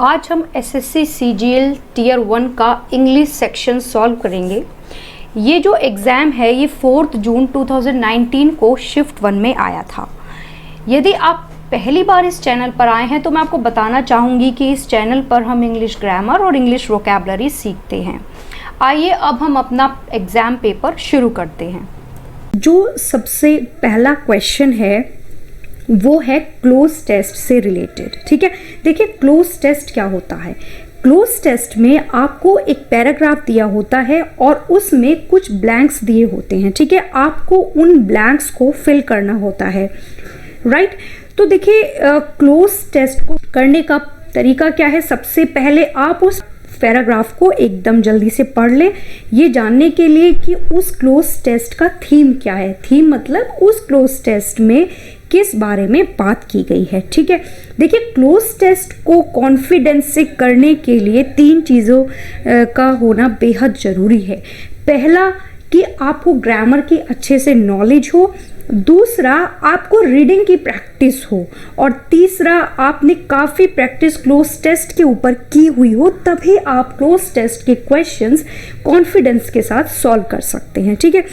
आज हम SSC CGL tier 1 का इंग्लिश सेक्शन सॉल्व करेंगे। ये जो एग्ज़ाम है ये 4 जून 2019 को शिफ्ट 1 में आया था। यदि आप पहली बार इस चैनल पर आए हैं तो मैं आपको बताना चाहूँगी कि इस चैनल पर हम इंग्लिश ग्रामर और इंग्लिश वोकैबुलरी सीखते हैं। आइए अब हम अपना एग्ज़ाम पेपर शुरू करते हैं। जो सबसे पहला क्वेश्चन है वो है क्लोज टेस्ट से रिलेटेड। ठीक है, देखिए क्लोज टेस्ट क्या होता है। क्लोज टेस्ट में आपको एक पैराग्राफ दिया होता है और उसमें कुछ ब्लैंक्स दिए होते हैं। ठीक है, आपको उन ब्लैंक्स को फिल करना होता है, राइट। तो देखिए क्लोज टेस्ट को करने का तरीका क्या है। सबसे पहले आप उस पैराग्राफ को एकदम जल्दी से पढ़ लें, ये जानने के लिए कि उस क्लोज टेस्ट का थीम क्या है। थीम मतलब उस क्लोज टेस्ट में किस बारे में बात की गई है। ठीक है, देखिए क्लोज टेस्ट को कॉन्फिडेंस से करने के लिए 3 चीज़ों का होना बेहद ज़रूरी है। पहला कि आपको ग्रामर की अच्छे से नॉलेज हो, दूसरा आपको रीडिंग की प्रैक्टिस हो, और तीसरा आपने काफ़ी प्रैक्टिस क्लोज टेस्ट के ऊपर की हुई हो, तभी आप क्लोज टेस्ट के क्वेश्चंस कॉन्फिडेंस के साथ सॉल्व कर सकते हैं। ठीक है,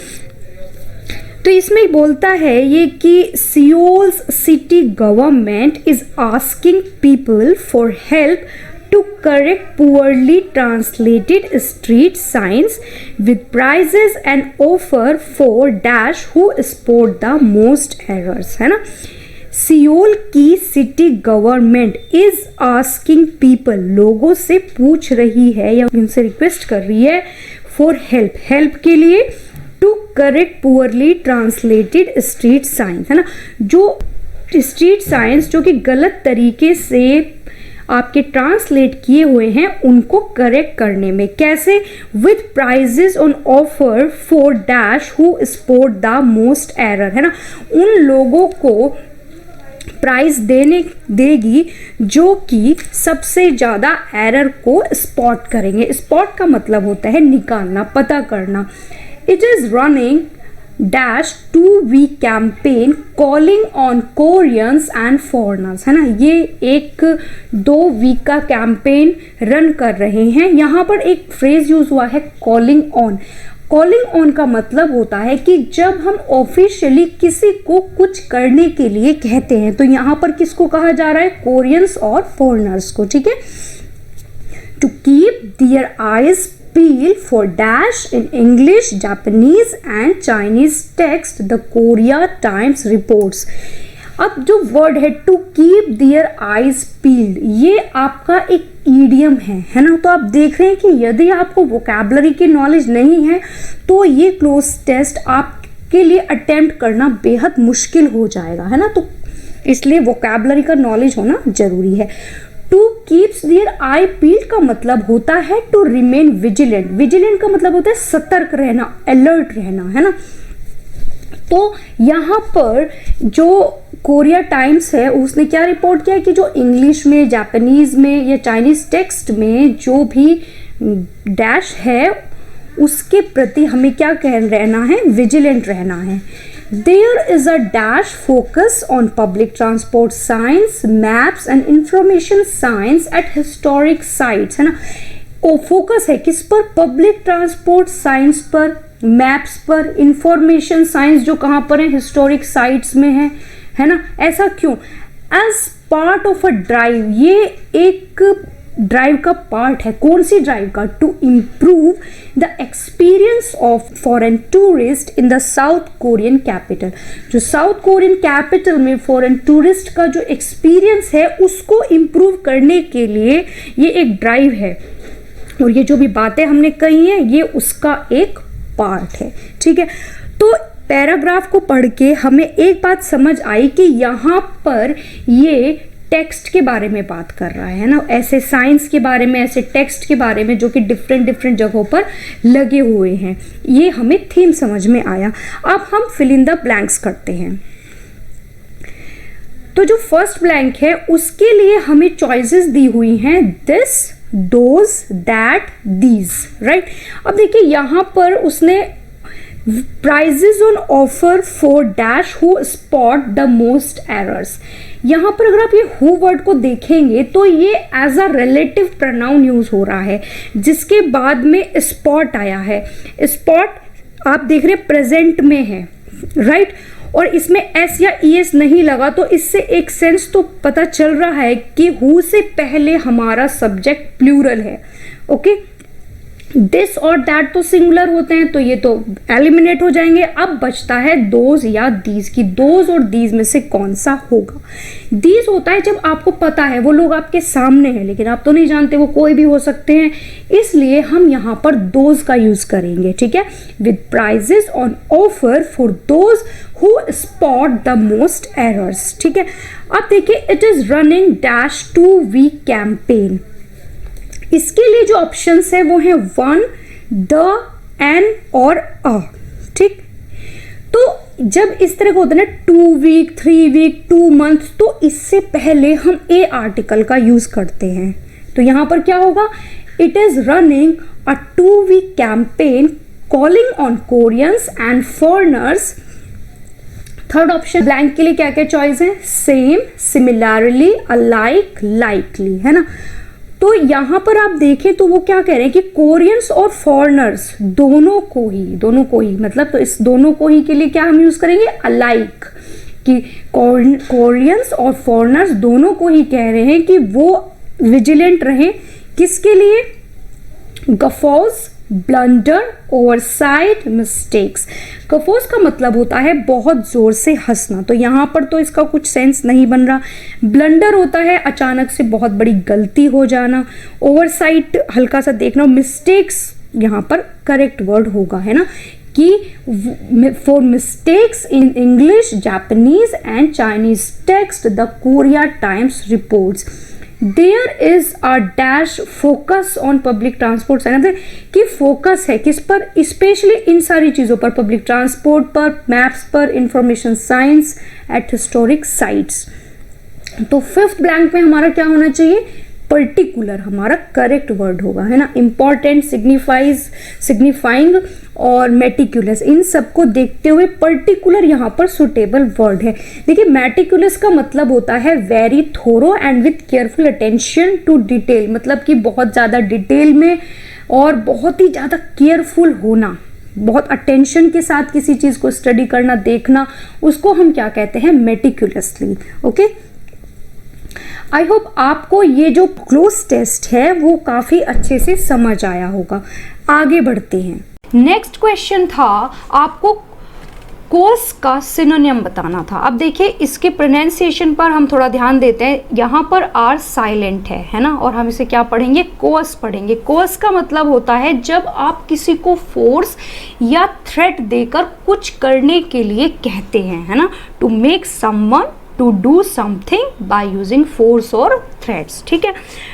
तो इसमें बोलता है ये कि Seoul's city government is asking people for help to correct poorly translated street signs with prizes and offer for dash who spot the most errors, है ना। सियोल की city government is asking people, लोगों से पूछ रही है या उनसे रिक्वेस्ट कर रही है फॉर हेल्प, हेल्प के लिए, to correct poorly translated street science, है ना। जो स्ट्रीट साइंस जो कि गलत तरीके से आपके ट्रांसलेट किए हुए हैं उनको करेक्ट करने में। कैसे? With prizes on offer for dash who spot the most error, है ना। उन लोगों को प्राइज देगी जो कि सबसे ज़्यादा एरर को स्पॉट करेंगे। स्पॉट का मतलब होता है निकालना, पता करना। It is running dash 2 week campaign calling on Koreans and foreigners, है ना। ये एक 2 वीक का कैंपेन रन कर रहे हैं। यहाँ पर एक फ्रेज यूज हुआ है कॉलिंग ऑन। कॉलिंग ऑन का मतलब होता है कि जब हम ऑफिशियली किसी को कुछ करने के लिए कहते हैं, तो यहाँ पर किसको कहा जा रहा है? कोरियंस और फॉरेनर्स को। ठीक है, to keep their eyes peeled for dash in English, Japanese and Chinese text, the Korea Times reports। अब जो वर्ड है to keep their eyes peeled, ये आपका एक ईडियम है ना। तो आप देख रहे हैं कि यदि आपको वोकैबुलरी की नॉलेज नहीं है तो ये क्लोज टेस्ट आपके लिए अटेम्प्ट करना बेहद मुश्किल हो जाएगा, है ना। तो इसलिए वोकैबुलरी का नॉलेज होना जरूरी है। To keeps their eye peeled का मतलब होता है टू रिमेन विजिलेंट। विजिलेंट का मतलब होता है सतर्क रहना, अलर्ट रहना, है ना। तो यहाँ पर जो कोरिया टाइम्स है उसने क्या रिपोर्ट किया कि जो इंग्लिश में, जापानीज में या चाइनीज टेक्स्ट में जो भी डैश है उसके प्रति हमें क्या रहना है? विजिलेंट रहना है। There is a dash focus on public transport signs, maps and information signs at historic sites, है ना। ओ फोकस है किस पर? पब्लिक ट्रांसपोर्ट साइंस पर, मैप्स पर, इंफॉर्मेशन साइंस जो कहाँ पर है? हिस्टोरिक साइट्स में है ना। ऐसा क्यों? As part of a drive, ये एक ड्राइव का पार्ट है। कौन सी ड्राइव का? To improve the experience of foreign tourist in the South Korean capital. जो साउथ कोरियन कैपिटल में फॉरेन टूरिस्ट का जो एक्सपीरियंस है उसको इम्प्रूव करने के लिए ये एक ड्राइव है, और ये जो भी बातें हमने कही हैं ये उसका एक पार्ट है। ठीक है, तो पैराग्राफ को पढ़ के हमें एक बात समझ आई कि यहाँ पर ये टेक्स्ट के बारे में बात कर रहा है ना, ऐसे साइंस के बारे में, ऐसे टेक्स्ट के बारे में जो कि डिफरेंट जगहों पर लगे हुए हैं। ये हमें थीम समझ में आया। अब हम फिल इन द ब्लैंक्स करते हैं। तो जो फर्स्ट ब्लैंक है उसके लिए हमें चॉइसेस दी हुई हैं this, those, that, these, right. अब देखिए यहाँ पर उसने prizes on offer for dash who spot the most errors, यहाँ पर अगर आप ये हु वर्ड को देखेंगे तो ये as a relative pronoun use हो रहा है, जिसके बाद में स्पॉट आया है। स्पॉट आप देख रहे हैं प्रेजेंट में है, राइट, और इसमें एस या ईएस नहीं लगा, तो इससे एक सेंस तो पता चल रहा है कि हु से पहले हमारा सब्जेक्ट प्लूरल है। ओके, दिस और दैट तो सिंगुलर होते हैं, तो ये तो एलिमिनेट हो जाएंगे। अब बचता है दोज या दीज की, दोज और दीज में से कौन सा होगा। दीज होता है जब आपको पता है वो लोग आपके सामने हैं लेकिन आप तो नहीं जानते, वो कोई भी हो सकते हैं, इसलिए हम यहाँ पर दोज का यूज करेंगे, ठीक है। With prizes on offer for those who spot the most errors, ठीक है। अब देखिए, it is running dash 2 week campaign. इसके लिए जो ऑप्शंस है वो है 1, द, एन और अ, ठीक। तो जब इस तरह का होता है ना 2 वीक, 3 वीक, 2 मंथ, तो इससे पहले हम ए आर्टिकल का यूज करते हैं। तो यहां पर क्या होगा, it is running a 2 week campaign calling on Koreans and foreigners. Third option blank के लिए क्या क्या चॉइस है, सेम, सिमिलरली, अलाइक, लाइकली, है ना। तो यहां पर आप देखें तो वो क्या कह रहे हैं कि कोरियंस और फॉरेनर्स दोनों को ही मतलब, तो इस दोनों को ही के लिए क्या हम यूज करेंगे, अलाइक, कि कोरियंस और फॉरेनर्स दोनों को ही कह रहे हैं कि वो विजिलेंट रहें, किसके लिए, गफॉज, ब्लंडर, ओवरसाइट, मिस्टेक्स। गफॉज का मतलब होता है बहुत जोर से हंसना, तो यहां पर तो इसका कुछ सेंस नहीं बन रहा। ब्लंडर होता है अचानक से बहुत बड़ी गलती हो जाना। ओवरसाइट हल्का सा देखना। मिस्टेक्स यहां पर करेक्ट वर्ड होगा, है ना, कि for mistakes in English, Japanese and Chinese text the Korea Times reports there is a dash focus on public transport. कि फोकस है किस पर, स्पेशली इन सारी चीजों पर, पब्लिक ट्रांसपोर्ट पर, मैप्स पर, information science, at historic sites. तो फिफ्थ ब्लैंक में हमारा क्या होना चाहिए, पर्टिकुलर हमारा करेक्ट वर्ड होगा, है ना। इंपॉर्टेंट, सिग्निफाइंग और मेटिकुलस, इन सबको देखते हुए पर्टिकुलर यहाँ पर सुटेबल वर्ड है। देखिए, मेटिकुलस का मतलब होता है very thorough and with careful attention to detail, मतलब कि बहुत ज़्यादा डिटेल में और बहुत ही ज़्यादा केयरफुल होना, बहुत अटेंशन के साथ किसी चीज़ को स्टडी करना, देखना, उसको हम क्या कहते हैं, मेटिकुलसली। ओके, आई होप आपको ये जो क्लोज टेस्ट है वो काफी अच्छे से समझ आया होगा। आगे बढ़ते हैं। नेक्स्ट क्वेश्चन था, आपको कोर्स का सिनोनिम बताना था। अब देखिए, इसके प्रोनाउंसिएशन पर हम थोड़ा ध्यान देते हैं। यहाँ पर आर साइलेंट है ना, और हम इसे क्या पढ़ेंगे, कोर्स पढ़ेंगे। कोर्स का मतलब होता है जब आप किसी को फोर्स या थ्रेट देकर कुछ करने के लिए कहते हैं, है ना, to make someone to do something by using force और थ्रेट्स, ठीक है।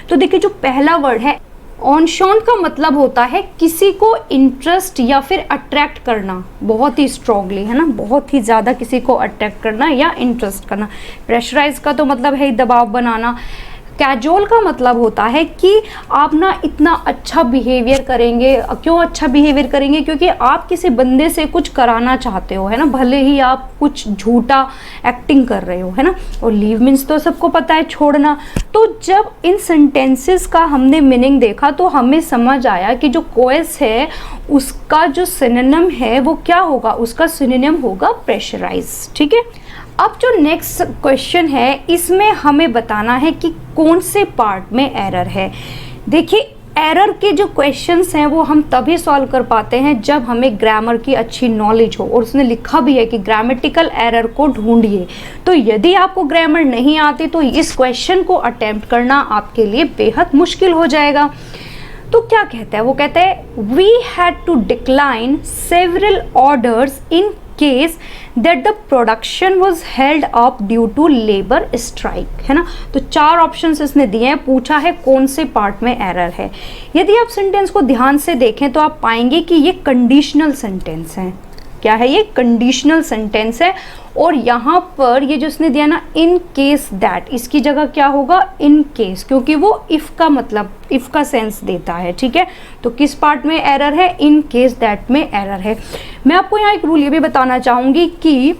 तो देखिए, जो पहला वर्ड है ऑनशॉन का मतलब होता है किसी को इंटरेस्ट या फिर अट्रैक्ट करना बहुत ही स्ट्रांगली, है ना, बहुत ही ज़्यादा किसी को अट्रैक्ट करना या इंटरेस्ट करना। प्रेशराइज का तो मतलब है दबाव बनाना। कैजुअल का मतलब होता है कि आप ना इतना अच्छा बिहेवियर करेंगे। क्यों अच्छा बिहेवियर करेंगे, क्योंकि आप किसी बंदे से कुछ कराना चाहते हो, है ना, भले ही आप कुछ झूठा एक्टिंग कर रहे हो, है ना। और लीव मीन्स तो सबको पता है, छोड़ना। तो जब इन सेंटेंसेस का हमने मीनिंग देखा तो हमें समझ आया कि जो कोएस है उसका जो सिनोनिम है वो क्या होगा, उसका सिनोनिम होगा प्रेशराइज, ठीक है। अब जो नेक्स्ट क्वेश्चन है इसमें हमें बताना है कि कौन से पार्ट में एरर है। देखिए, एरर के जो क्वेश्चंस हैं वो हम तभी सॉल्व कर पाते हैं जब हमें ग्रामर की अच्छी नॉलेज हो, और उसने लिखा भी है कि ग्रामेटिकल एरर को ढूंढिए। तो यदि आपको ग्रामर नहीं आती तो इस क्वेश्चन को अटेम्प्ट करना आपके लिए बेहद मुश्किल हो जाएगा। तो क्या कहता है, वो कहता है we had to decline several orders in case that the production was held up due to labour strike, है ना। तो 4 ऑप्शंस इसने दिए हैं, पूछा है कौन से पार्ट में एरर है। यदि आप सेंटेंस को ध्यान से देखें तो आप पाएंगे कि ये कंडीशनल सेंटेंस है। क्या है ये, कंडीशनल सेंटेंस है। और यहाँ पर ये जो इसने दिया ना, इन केस दैट, इसकी जगह क्या होगा, इन केस, क्योंकि वो इफ का मतलब, इफ का सेंस देता है, ठीक है। तो किस पार्ट में एरर है, इन केस दैट में एरर है। मैं आपको यहाँ एक रूल ये भी बताना चाहूंगी कि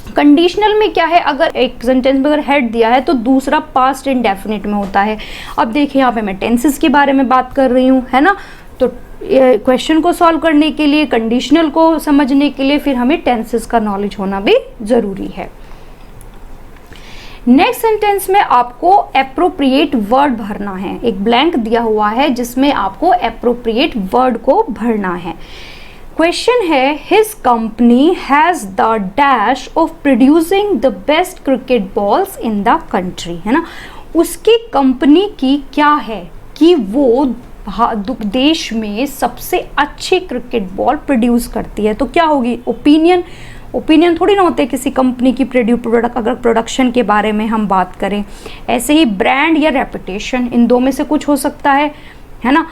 कंडीशनल में क्या है, अगर एक सेंटेंस में अगर हैड दिया है तो दूसरा पास्ट इंडेफिनिट में होता है। अब देखिए यहाँ पे मैं टेंसेस के बारे में बात कर रही हूँ, है ना, तो क्वेश्चन को सॉल्व करने के लिए, कंडीशनल को समझने के लिए फिर हमें टेंसेस का नॉलेज होना भी जरूरी है। नेक्स्ट सेंटेंस में आपको एप्रोप्रिएट वर्ड भरना है। एक ब्लैंक दिया हुआ है जिसमें आपको एप्रोप्रिएट वर्ड को भरना है। क्वेश्चन है, his company has the dash of producing the best cricket balls in the country, है ना, उसकी कंपनी की क्या है कि वो देश में सबसे अच्छी क्रिकेट बॉल प्रोड्यूस करती है। तो क्या होगी, ओपिनियन। ओपिनियन थोड़ी ना होते किसी कंपनी की प्रोडक्ट, अगर प्रोडक्शन के बारे में हम बात करें। ऐसे ही ब्रांड या रेपुटेशन, इन दो में से कुछ हो सकता है ना।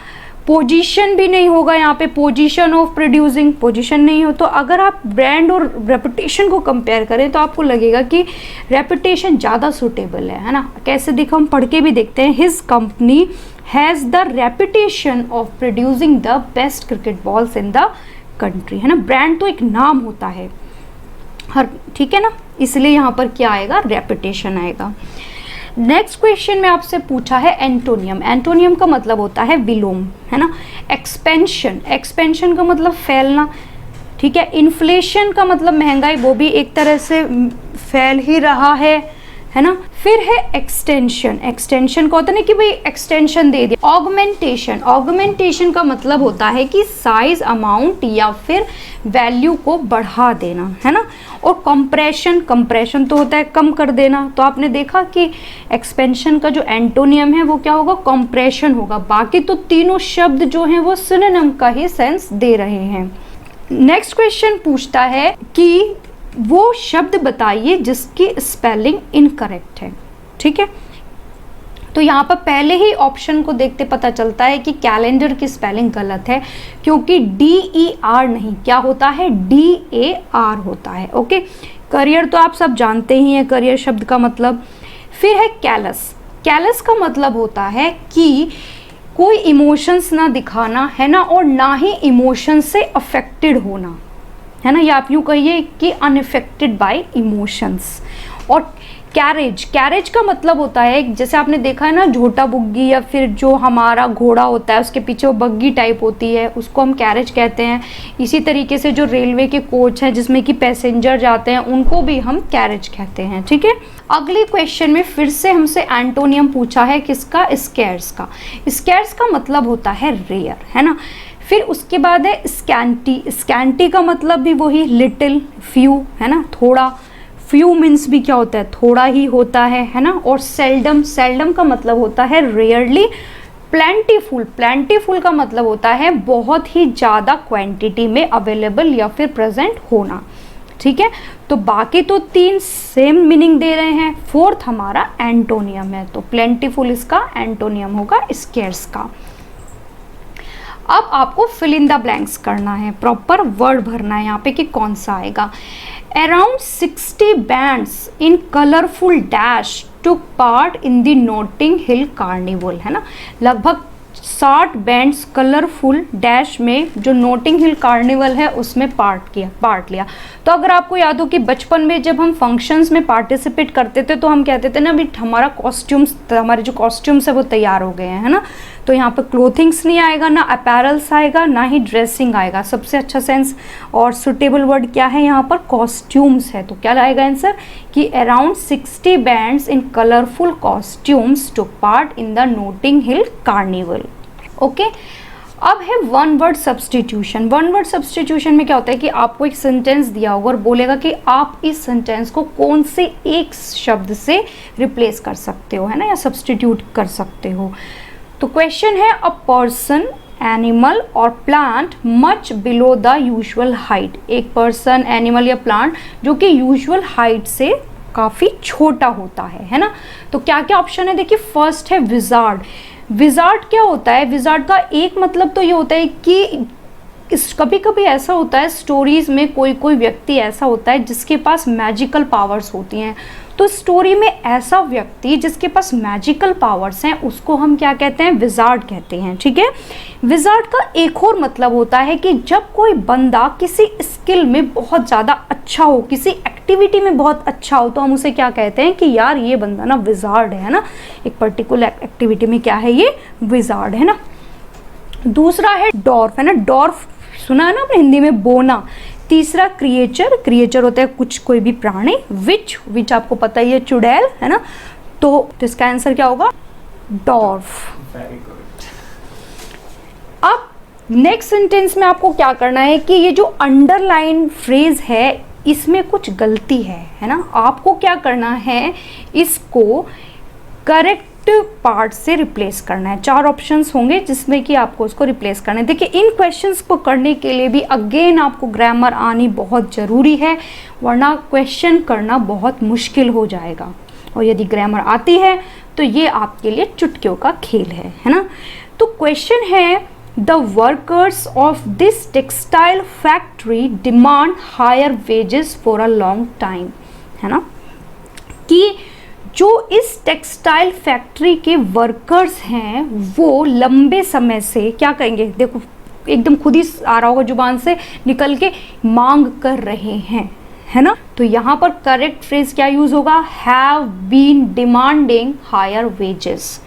पोजीशन भी नहीं होगा यहाँ पे, पोजीशन ऑफ प्रोड्यूसिंग, पोजीशन नहीं हो। तो अगर आप ब्रांड और रेपुटेशन को कंपेयर करें तो आपको लगेगा कि रेपुटेशन ज़्यादा सूटेबल है ना। कैसे देखो, हम पढ़ के भी देखते हैं, his company has the reputation of producing the best cricket balls in the country, है ना। ब्रांड तो एक नाम होता है हर, ठीक है ना, इसलिए यहाँ पर क्या आएगा, रेपुटेशन आएगा। नेक्स्ट क्वेश्चन में आपसे पूछा है एंटोनियम। एंटोनियम का मतलब होता है विलोम, है ना। एक्सपेंशन, एक्सपेंशन का मतलब फैलना, ठीक है। इन्फ्लेशन का मतलब महंगाई, वो भी एक तरह से फैल ही रहा है ना। फिर है एक्सटेंशन, एक्सटेंशन का होता है ना कि भाई एक्सटेंशन दे दिया। ऑगमेंटेशन, ऑगमेंटेशन का मतलब होता है कि साइज, अमाउंट या फिर वैल्यू को बढ़ा देना, है ना। और कंप्रेशन, कंप्रेशन तो होता है कम कर देना। तो आपने देखा कि एक्सपेंशन का जो एंटोनियम है वो क्या होगा, कंप्रेशन होगा। बाकी तो तीनों शब्द जो हैं वो सिनोनिम का ही सेंस दे रहे हैं। नेक्स्ट क्वेश्चन पूछता है कि वो शब्द बताइए जिसकी स्पेलिंग इनकरेक्ट है, ठीक है। तो यहाँ पर पहले ही ऑप्शन को देखते पता चलता है कि कैलेंडर की स्पेलिंग गलत है, क्योंकि DER नहीं, क्या होता है, DAR होता है। ओके, करियर तो आप सब जानते ही हैं, करियर शब्द का मतलब। फिर है कैलस, कैलस का मतलब होता है कि कोई इमोशंस ना दिखाना, है ना, और ना ही इमोशन से अफेक्टेड होना, है ना। या आप यूँ कहिए कि अनअफेक्टेड बाय इमोशंस। और कैरेज, कैरेज का मतलब होता है, जैसे आपने देखा है ना, झोटा बुग्गी या फिर जो हमारा घोड़ा होता है उसके पीछे वो बग्गी टाइप होती है, उसको हम कैरेज कहते हैं। इसी तरीके से जो रेलवे के कोच हैं जिसमें कि पैसेंजर जाते हैं, उनको भी हम कैरेज कहते हैं, ठीक है। अगले क्वेश्चन में फिर से हमसे एंटोनियम पूछा है, किसका, स्कैर्स का। स्कैर्स का मतलब होता है रेयर, है ना। फिर उसके बाद है स्कैंटी, स्कैंटी का मतलब भी वही लिटिल, फ्यू, है ना, थोड़ा। फ्यू मीन्स भी क्या होता है, थोड़ा ही होता है ना। और सेल्डम, सेल्डम का मतलब होता है रेयरली। प्लेंटीफुल, प्लेंटीफुल का मतलब होता है बहुत ही ज़्यादा क्वांटिटी में अवेलेबल या फिर प्रेजेंट होना, ठीक है। तो बाकी तो तीन सेम मीनिंग दे रहे हैं, फोर्थ हमारा एंटोनियम है, तो प्लेंटीफुल इसका एंटोनियम होगा स्केर्स का। अब आपको फिल इन द ब्लैंक्स करना है, प्रॉपर वर्ड भरना है यहाँ पे कि कौन सा आएगा। Around 60 bands in colourful dash took part in the noting hill carnival, है ना। लगभग 60 बैंड्स कलरफुल डैश में जो नोटिंग हिल कार्निवल है उसमें पार्ट लिया। तो अगर आपको याद हो कि बचपन में जब हम फंक्शंस में पार्टिसिपेट करते थे तो हम कहते थे ना भी हमारा कॉस्ट्यूम्स, हमारे जो कॉस्ट्यूम्स है वो तैयार हो गए हैं, है ना। तो यहाँ पर क्लोथिंग्स नहीं आएगा, ना अपैरल्स आएगा, ना ही ड्रेसिंग आएगा। सबसे अच्छा सेंस और सुटेबल वर्ड क्या है यहाँ पर, कॉस्ट्यूम्स है। तो क्या आएगा आंसर कि around 60 bands in colourful costumes took part in the noting hill carnival. Okay, अब है one word substitution. One word substitution में क्या होता है कि आपको एक सेंटेंस दिया होगा और बोलेगा कि आप इस सेंटेंस को कौन से एक शब्द से रिप्लेस कर सकते हो, है ना, या सब्सटीट्यूट कर सकते हो। तो क्वेश्चन है, अ पर्सन, एनिमल और plant much below the usual height. एक पर्सन, एनिमल या प्लांट जो कि यूजुअल हाइट से काफ़ी छोटा होता है ना। तो क्या क्या ऑप्शन है, देखिए फर्स्ट है विजार्ड। विजार्ड क्या होता है, विजार्ड का एक मतलब तो ये होता है कि कभी कभी ऐसा होता है स्टोरीज में कोई व्यक्ति ऐसा होता है जिसके पास मैजिकल पावर्स होती हैं। तो स्टोरी में ऐसा व्यक्ति जिसके पास मैजिकल पावर्स हैं उसको हम क्या कहते हैं, विजार्ड कहते हैं, ठीक है। विजार्ड का एक और मतलब होता है कि जब कोई बंदा किसी स्किल में बहुत ज़्यादा अच्छा हो, किसी एक्टिविटी में बहुत अच्छा हो तो हम उसे क्या कहते हैं कि यार ये बंदा ना विजार्ड है ना, एक पर्टिकुलर एक्टिविटी में क्या है, ये विजार्ड है ना। दूसरा है डॉर्फ, है ना, डॉर्फ सुना है ना आपने हिंदी में, बोना। तीसरा क्रिएचर, क्रिएचर होता है कुछ कोई भी प्राणी। विच आपको पता ही है, चुड़ैल, है ना, तो इसका आंसर क्या होगा, डॉर्फ। अब नेक्स्ट सेंटेंस में आपको क्या करना है कि ये जो अंडरलाइन फ्रेज है इसमें कुछ गलती है ना, आपको क्या करना है, इसको करेक्ट पार्ट से रिप्लेस करना है। 4 ऑप्शंस होंगे जिसमें कि आपको उसको रिप्लेस करना है। देखिए इन क्वेश्चंस को करने के लिए भी अगेन आपको ग्रामर आनी बहुत ज़रूरी है, वरना क्वेश्चन करना बहुत मुश्किल हो जाएगा। और यदि ग्रामर आती है तो ये आपके लिए चुटकियों का खेल है ना। तो क्वेश्चन है, the workers of this textile factory demand higher wages for a long time, है ना, कि जो इस टेक्सटाइल फैक्ट्री के वर्कर्स हैं वो लंबे समय से क्या कहेंगे, देखो एकदम खुद ही आ रहा होगा जुबान से निकल के, मांग कर रहे हैं, है ना। तो यहाँ पर करेक्ट फ्रेज क्या यूज होगा, have been demanding higher wages.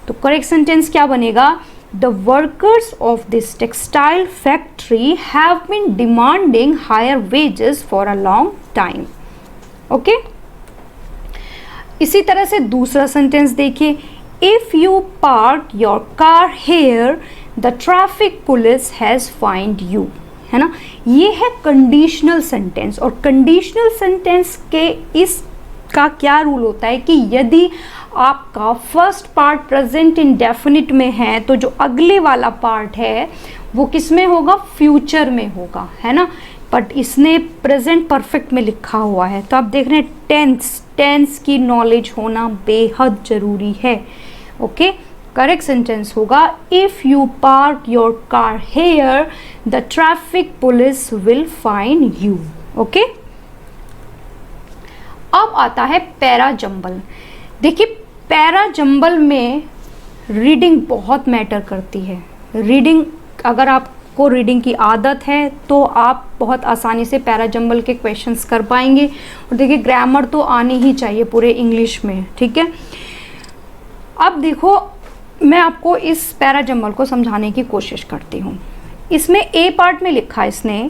तो करेक्ट सेंटेंस क्या बनेगा, the workers of this textile factory have been demanding higher wages for a long time. Okay, इसी तरह से दूसरा सेंटेंस देखिए, if you park your car here the traffic police has find you, है ना। ये है कंडीशनल सेंटेंस, और कंडीशनल सेंटेंस के इसका क्या रूल होता है कि यदि आपका फर्स्ट पार्ट प्रेजेंट इंडेफिनिट में है तो जो अगले वाला पार्ट है वो किस में होगा, फ्यूचर में होगा, है ना। बट इसने प्रेजेंट परफेक्ट में लिखा हुआ है, तो आप देख रहे हैं टेंस की नॉलेज होना बेहद जरूरी है। ओके, करेक्ट सेंटेंस होगा, if you park your car here the traffic police will find you. Okay, अब आता है पैरा जंबल। देखिए पैरा जंबल में रीडिंग बहुत मैटर करती है। रीडिंग, अगर आपको रीडिंग की आदत है तो आप बहुत आसानी से पैरा जंबल के क्वेश्चंस कर पाएंगे। और देखिए ग्रामर तो आनी ही चाहिए पूरे इंग्लिश में, ठीक है। अब देखो मैं आपको इस पैरा जंबल को समझाने की कोशिश करती हूँ। इसमें ए पार्ट में लिखा है इसने,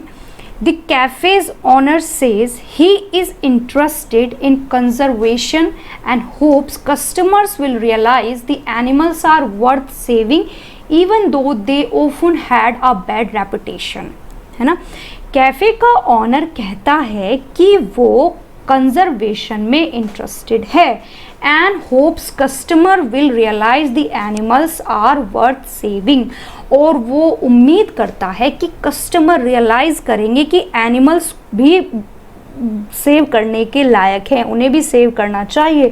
The cafe's owner says he is interested in conservation and hopes customers will realize the animals are worth saving even though they often had a bad reputation, है ना। कैफे का ऑनर कहता है कि वो कंजर्वेशन में इंटरेस्टेड है and hopes customer will realise the animals are worth saving, और वो उम्मीद करता है कि कस्टमर रियलाइज करेंगे कि एनिमल्स भी सेव करने के लायक हैं, उन्हें भी सेव करना चाहिए,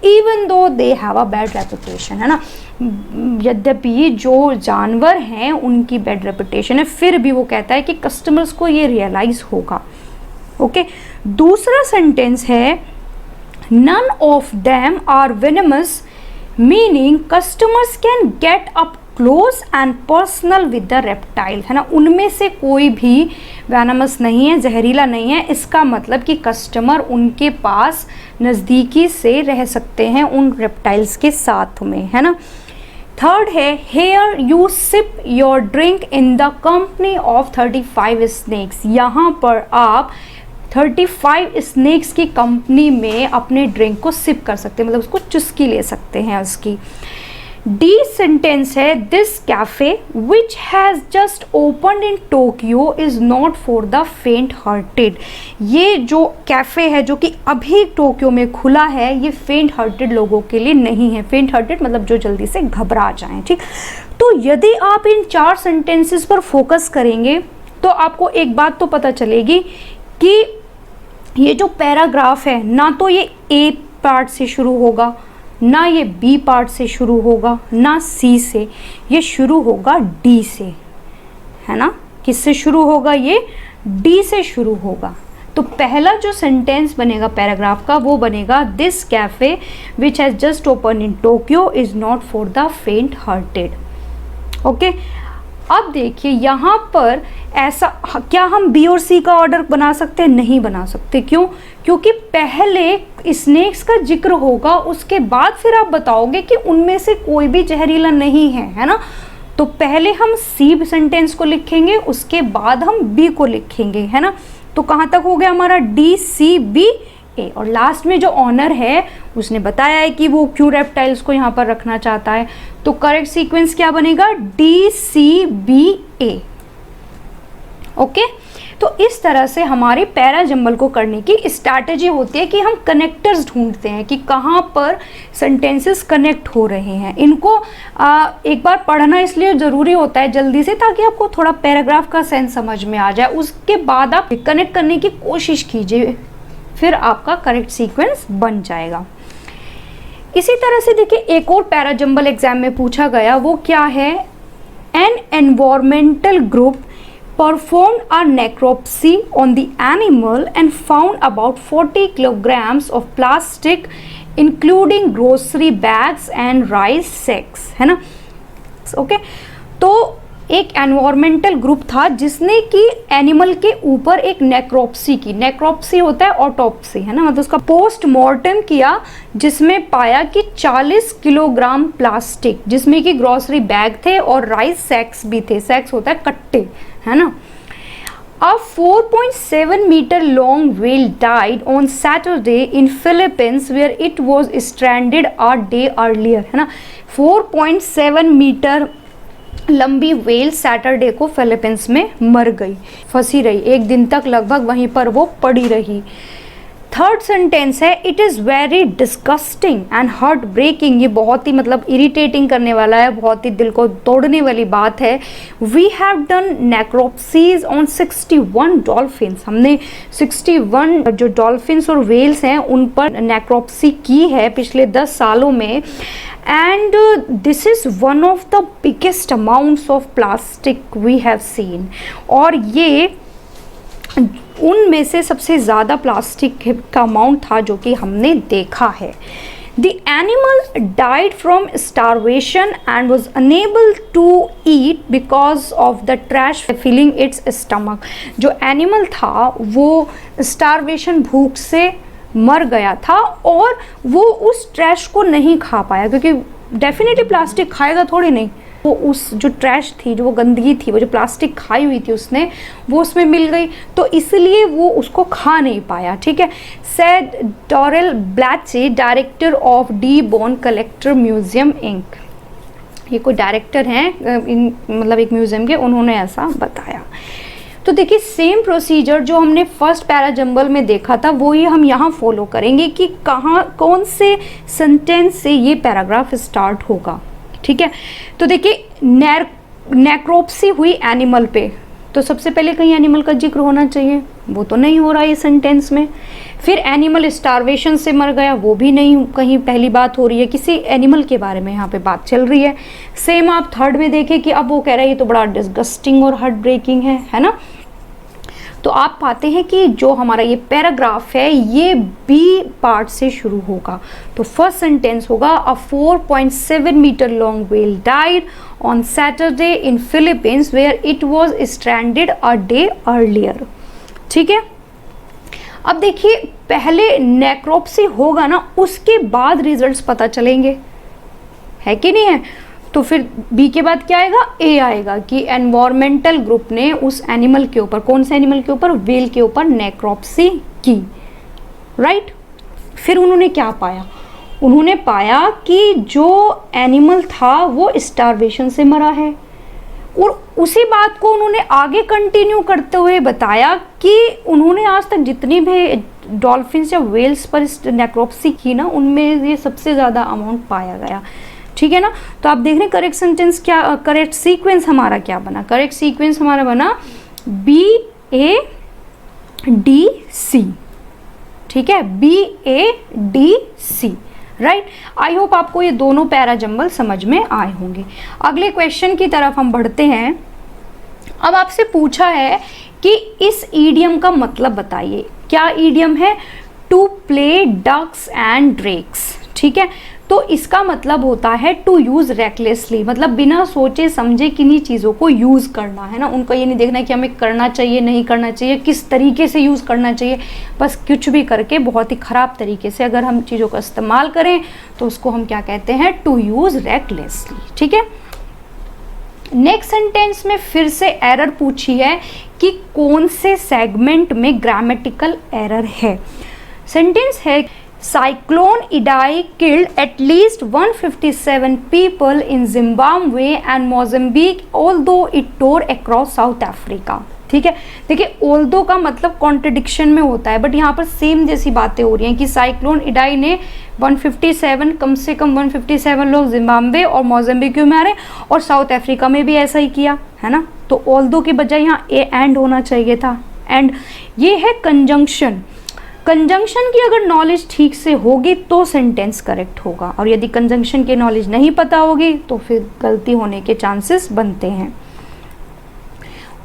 even though they have a bad reputation, है ना। यद्यपि जो जानवर हैं उनकी बैड रेपुटेशन है, फिर भी वो कहता है कि कस्टमर्स को ये रियलाइज होगा। ओके, दूसरा सेंटेंस है, none of them are venomous, meaning customers can get up close and personal with the reptile, है ना। उनमें से कोई भी venomous नहीं है, जहरीला नहीं है, इसका मतलब कि कस्टमर उनके पास नज़दीकी से रह सकते हैं उन रेप्टाइल्स के साथ में, है ना। थर्ड है, here you sip your drink in the company of 35 snakes. यहाँ पर आप 35 स्नेक्स की कंपनी में अपने ड्रिंक को सिप कर सकते हैं, मतलब उसको चुस्की ले सकते हैं उसकी। डी सेंटेंस है, this cafe which has just opened in Tokyo is not for the फेंट हार्टेड। ये जो कैफ़े है जो कि अभी टोक्यो में खुला है, ये फेंट हार्टेड लोगों के लिए नहीं है। फेंट हार्टेड मतलब जो जल्दी से घबरा जाएं, ठीक। तो यदि आप इन 4 सेंटेंसेस पर फोकस करेंगे तो आपको एक बात तो पता चलेगी कि ये जो पैराग्राफ है ना तो ये ए पार्ट से शुरू होगा, ना ये बी पार्ट से शुरू होगा, ना सी से, ये शुरू होगा डी से, है ना। किससे शुरू होगा, ये डी से शुरू होगा। तो पहला जो सेंटेंस बनेगा पैराग्राफ का वो बनेगा, this cafe which has just open in Tokyo is not for the फेंट हार्टेड। ओके, अब देखिए यहाँ पर ऐसा, क्या हम बी और सी का ऑर्डर बना सकते हैं? नहीं बना सकते। क्यों? क्योंकि पहले स्नेक्स का जिक्र होगा, उसके बाद फिर आप बताओगे कि उनमें से कोई भी जहरीला नहीं है, है ना। तो पहले हम सी सेंटेंस को लिखेंगे, उसके बाद हम बी को लिखेंगे, है ना। तो कहाँ तक हो गया हमारा? डी सी बी ए। और लास्ट में जो ऑनर है उसने बताया है कि वो क्यों रेप्टाइल्स को यहाँ पर रखना चाहता है। तो करेक्ट सीक्वेंस क्या बनेगा? डी सी बी ए। ओके, तो इस तरह से हमारे पैरा जंबल को करने की स्ट्रैटेजी होती है कि हम कनेक्टर्स ढूंढते हैं कि कहाँ पर सेंटेंसेस कनेक्ट हो रहे हैं। इनको एक बार पढ़ना इसलिए ज़रूरी होता है जल्दी से, ताकि आपको थोड़ा पैराग्राफ का सेंस समझ में आ जाए। उसके बाद आप कनेक्ट करने की कोशिश कीजिए, फिर आपका करेक्ट सीक्वेंस बन जाएगा। इसी तरह से देखिए एक और पैरा जंबल एग्जाम में पूछा गया, वो क्या है? N environmental group performed a necropsy on the animal and found about 40 kilograms of plastic including grocery bags and rice sacks, है ना। ओके, तो एक एनवायरमेंटल ग्रुप था जिसने कि एनिमल के ऊपर एक नेक्रोप्सी की, नेक्रोप्सी होता है ऑटोप्सी, है ना, मतलब उसका पोस्टमार्टम किया, जिसमें पाया कि 40 किलोग्राम प्लास्टिक, जिसमें कि ग्रोसरी बैग थे और राइस सैक्स भी थे। सैक्स होता है कट्टे, है ना। A 4.7 meter long whale died on Saturday in Philippines where it was stranded a day earlier, है ना। 4.7 मीटर लंबी व्हेल सैटरडे को फिलीपींस में मर गई, फंसी रही, एक दिन तक लगभग वहीं पर वो पड़ी रही। थर्ड सेंटेंस है, it is very disgusting and heart breaking. ये बहुत ही मतलब इरिटेटिंग करने वाला है, बहुत ही दिल को तोड़ने वाली बात है। We have done necropsies on 61 dolphins. हमने 61 जो डॉल्फिन्स और व्हेल्स हैं उन पर नेक्रोप्सी की है पिछले 10 सालों में। And this is one of the biggest amounts of plastic we have seen. और ये उनमें से सबसे ज़्यादा प्लास्टिक का अमाउंट था जो कि हमने देखा है। The animal died from starvation and was unable to eat because of the trash filling its stomach. जो एनिमल था वो स्टारवेशन, भूख से मर गया था और वो उस ट्रैश को नहीं खा पाया, क्योंकि डेफिनेटली प्लास्टिक खाएगा थोड़ी नहीं। वो उस जो ट्रैश थी, जो वो गंदगी थी, वो जो प्लास्टिक खाई हुई थी उसने, वो उसमें मिल गई, तो इसलिए वो उसको खा नहीं पाया। ठीक है, said Darrell Blaich, director of the bone collector museum inc. ये कोई डायरेक्टर हैं मतलब एक म्यूजियम के, उन्होंने ऐसा बताया। तो देखिए सेम प्रोसीजर जो हमने फर्स्ट पैरा जंबल में देखा था वो ही हम यहाँ फॉलो करेंगे कि कहाँ कौन से सेंटेंस से ये पैराग्राफ स्टार्ट होगा। ठीक है, तो देखिए नेक्रोप्सी हुई एनिमल पे, तो सबसे पहले कहीं एनिमल का जिक्र होना चाहिए, वो तो नहीं हो रहा है सेंटेंस में। फिर एनिमल स्टारवेशन से मर गया, वो भी नहीं कहीं पहली बात हो रही है, किसी एनिमल के बारे में यहाँ पे बात चल रही है। सेम आप थर्ड में देखें कि अब वो कह रहा है ये तो बड़ा डिस्गस्टिंग और हार्ट ब्रेकिंग है ना। तो आप पाते हैं कि जो हमारा ये पैराग्राफ है ये बी पार्ट से शुरू होगा। तो फर्स्ट सेंटेंस होगा, a 4.7 metre long whale died on Saturday in Philippines where it was stranded a day earlier. ठीक है, अब देखिए पहले नेक्रोप्सी होगा ना, उसके बाद रिजल्ट्स पता चलेंगे, है कि नहीं है। तो फिर बी के बाद क्या आएगा? ए आएगा कि एनवायरमेंटल ग्रुप ने उस एनिमल के ऊपर, कौन से एनिमल के ऊपर? व्हेल के ऊपर नेक्रोप्सी की, राइट। फिर उन्होंने क्या पाया? उन्होंने पाया कि जो एनिमल था वो स्टारवेशन से मरा है, और उसी बात को उन्होंने आगे कंटिन्यू करते हुए बताया कि उन्होंने आज तक जितनी भी डॉल्फिन्स या व्हेल्स पर नेक्रोप्सी की ना, उनमें ये सबसे ज़्यादा अमाउंट पाया गया। ठीक है ना। तो आप देख रहे हैं करेक्ट सेंटेंस क्या, करेक्ट सीक्वेंस हमारा क्या बना? करेक्ट सीक्वेंस हमारा बना बी ए डी सी। ठीक है, B A D C, right. I hope आपको ये दोनों पैरा जंबल समझ में आए होंगे। अगले क्वेश्चन की तरफ हम बढ़ते हैं। अब आपसे पूछा है कि इस ईडियम का मतलब बताइए। क्या ईडियम है? To play ducks and drakes. ठीक है, तो इसका मतलब होता है टू यूज़ रेकलेसली, मतलब बिना सोचे समझे किन्हीं चीज़ों को यूज़ करना, है ना। उनका ये नहीं देखना कि हमें करना चाहिए नहीं करना चाहिए, किस तरीके से यूज़ करना चाहिए, बस कुछ भी करके बहुत ही ख़राब तरीके से अगर हम चीज़ों का इस्तेमाल करें तो उसको हम क्या कहते हैं, टू यूज़ रेकलेसली, ठीक है। नेक्स्ट सेंटेंस में फिर से एरर पूछी है कि कौन से सेगमेंट में ग्रामेटिकल एरर है। सेंटेंस है cyclone Idai killed at least 157 people in Zimbabwe and Mozambique although it tore across South Africa, ठीक है। देखिए ऑल्दो का मतलब कॉन्ट्रडिक्शन में होता है, बट यहाँ पर सेम जैसी बातें हो रही हैं कि साइक्लोन इडाई ने 157 कम से कम 157 लोग जिम्बाब्वे और मोजाम्बिक में मारे और साउथ अफ्रीका में भी ऐसा ही किया, है ना। तो ऑल्दो के बजाय यहाँ ए एंड होना चाहिए था। एंड ये है कंजंक्शन। कंजंक्शन की अगर नॉलेज ठीक से होगी तो सेंटेंस करेक्ट होगा, और यदि कंजंक्शन की नॉलेज नहीं पता होगी तो फिर गलती होने के चांसेस बनते हैं।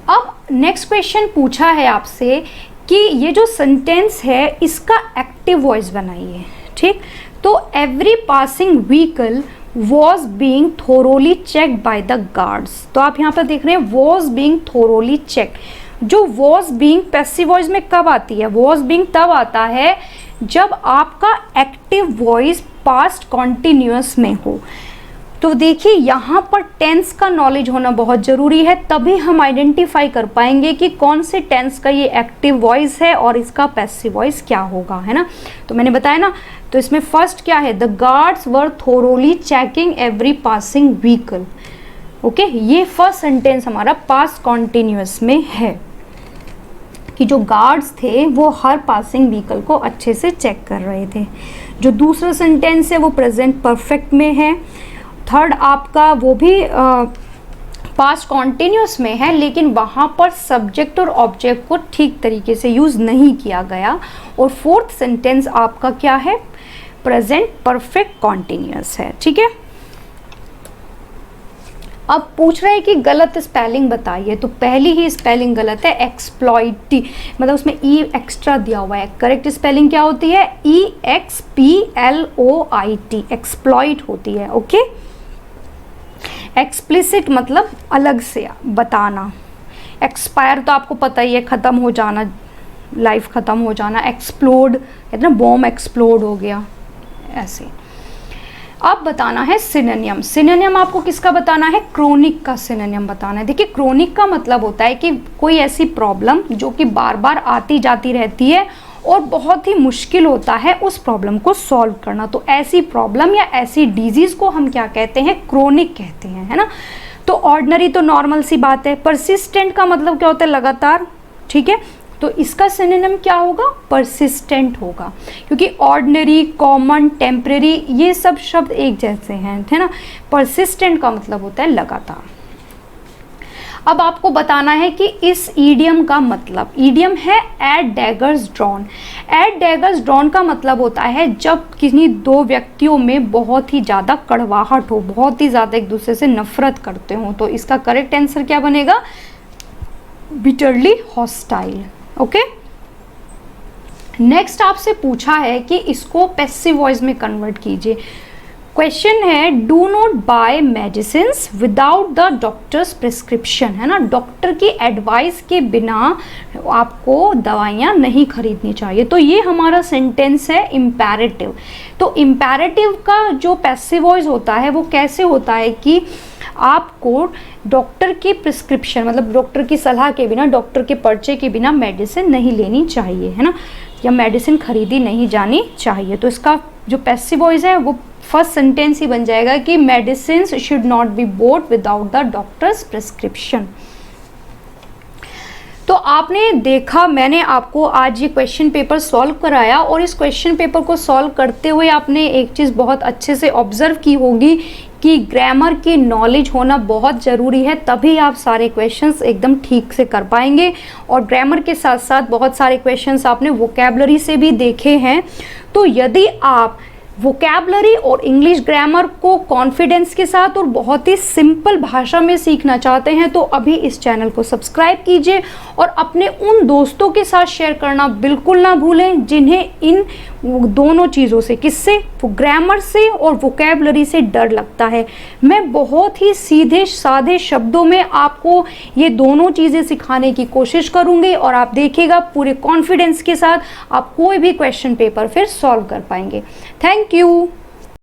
अब नेक्स्ट क्वेश्चन पूछा है आपसे कि ये जो सेंटेंस है इसका एक्टिव वॉइस बनाइए, ठीक। तो every passing vehicle was being thoroughly checked by the guards. तो आप यहाँ पर देख रहे हैं वॉज बीइंग थोरोली चेक्ड। जो वॉज बीइंग पैसिव वॉइस में कब आती है, वॉज बीइंग तब आता है जब आपका एक्टिव वॉइस पास्ट कॉन्टिन्यूअस में हो। तो देखिए यहाँ पर टेंस का नॉलेज होना बहुत ज़रूरी है, तभी हम आइडेंटिफाई कर पाएंगे कि कौन से टेंस का ये एक्टिव वॉइस है और इसका पैसिव वॉइस क्या होगा, है ना। तो मैंने बताया ना, तो इसमें फर्स्ट क्या है, the guards were thoroughly checking every passing vehicle. Okay, ये फर्स्ट सेंटेंस हमारा पास्ट कॉन्टिन्यूअस में है कि जो गार्ड्स थे वो हर पासिंग व्हीकल को अच्छे से चेक कर रहे थे। जो दूसरा सेंटेंस है वो प्रेजेंट परफेक्ट में है। थर्ड आपका वो भी पास्ट कॉन्टिन्यूअस में है, लेकिन वहाँ पर सब्जेक्ट और ऑब्जेक्ट को ठीक तरीके से यूज़ नहीं किया गया। और फोर्थ सेंटेंस आपका क्या है, प्रेजेंट परफेक्ट कॉन्टिन्यूअस है, ठीक है। अब पूछ रहे हैं कि गलत स्पेलिंग बताइए, तो पहली ही स्पेलिंग गलत है, एक्सप्लॉइटी, मतलब उसमें ई एक्स्ट्रा दिया हुआ है। करेक्ट स्पेलिंग क्या होती है, EXPLOIT, एक्सप्लॉइट होती है। ओके, एक्सप्लिसिट मतलब अलग से बताना। एक्सपायर तो आपको पता ही है, ख़त्म हो जाना, लाइफ ख़त्म हो जाना। एक्सप्लोड कहते हैं ना, बॉम्ब एक्सप्लोड हो गया, ऐसे। अब बताना है सिनोनियम। सिनोनियम आपको किसका बताना है, क्रोनिक का सिनोनियम बताना है। देखिए क्रोनिक का मतलब होता है कि कोई ऐसी प्रॉब्लम जो कि बार बार आती जाती रहती है और बहुत ही मुश्किल होता है उस प्रॉब्लम को सॉल्व करना। तो ऐसी प्रॉब्लम या ऐसी डिजीज़ को हम क्या कहते हैं, क्रोनिक कहते हैं, है ना। तो ऑर्डिनरी तो नॉर्मल सी बात है। परसिस्टेंट का मतलब क्या होता है, लगातार, ठीक है। तो इसका सिनोनिम क्या होगा, परसिस्टेंट होगा, क्योंकि ऑर्डिनरी, कॉमन, टेम्परेरी ये सब शब्द एक जैसे हैं, है ना। परसिस्टेंट का मतलब होता है लगातार। अब आपको बताना है कि इस ईडियम का मतलब, ईडियम है at daggers drawn. At daggers drawn का मतलब होता है जब किसी दो व्यक्तियों में बहुत ही ज़्यादा कड़वाहट हो, बहुत ही ज़्यादा एक दूसरे से नफरत करते हो। तो इसका करेक्ट आंसर क्या बनेगा, बिटरली हॉस्टाइल। ओके, नेक्स्ट आपसे पूछा है कि इसको पैसिव वॉइस में कन्वर्ट कीजिए। क्वेश्चन है, do not buy medicines without the doctor's prescription, है ना। डॉक्टर की एडवाइस के बिना आपको दवाइयाँ नहीं खरीदनी चाहिए। तो ये हमारा सेंटेंस है इम्पेरेटिव। तो इम्पेरेटिव का जो पैसिव वॉइस होता है वो कैसे होता है कि आपको डॉक्टर की प्रिस्क्रिप्शन, मतलब डॉक्टर की सलाह के बिना, डॉक्टर के पर्चे के बिना मेडिसिन नहीं लेनी चाहिए, है ना, या मेडिसिन खरीदी नहीं जानी चाहिए। तो इसका जो पैसिव वॉइस है वो फर्स्ट सेंटेंस ही बन जाएगा कि medicine should not be bought without the doctor's prescription. तो आपने देखा, मैंने आपको आज ये क्वेश्चन पेपर सॉल्व कराया और इस क्वेश्चन पेपर को सॉल्व करते हुए आपने एक चीज़ बहुत अच्छे से ऑब्जर्व की होगी कि ग्रामर की नॉलेज होना बहुत ज़रूरी है, तभी आप सारे क्वेश्चंस एकदम ठीक से कर पाएंगे। और ग्रामर के साथ साथ बहुत सारे क्वेश्चंस आपने वोकैबुलरी से भी देखे हैं। तो यदि आप वोकैबुलरी और इंग्लिश ग्रामर को कॉन्फिडेंस के साथ और बहुत ही सिंपल भाषा में सीखना चाहते हैं तो अभी इस चैनल को सब्सक्राइब कीजिए और अपने उन दोस्तों के साथ शेयर करना बिल्कुल ना भूलें जिन्हें इन दोनों चीज़ों से। किससे? वो ग्रामर से और वोकैबलरी से डर लगता है। मैं बहुत ही सीधे सादे शब्दों में आपको ये दोनों चीज़ें सिखाने की कोशिश करूँगी और आप देखिएगा पूरे कॉन्फिडेंस के साथ आप कोई भी क्वेश्चन पेपर फिर सॉल्व कर पाएंगे। Thank you.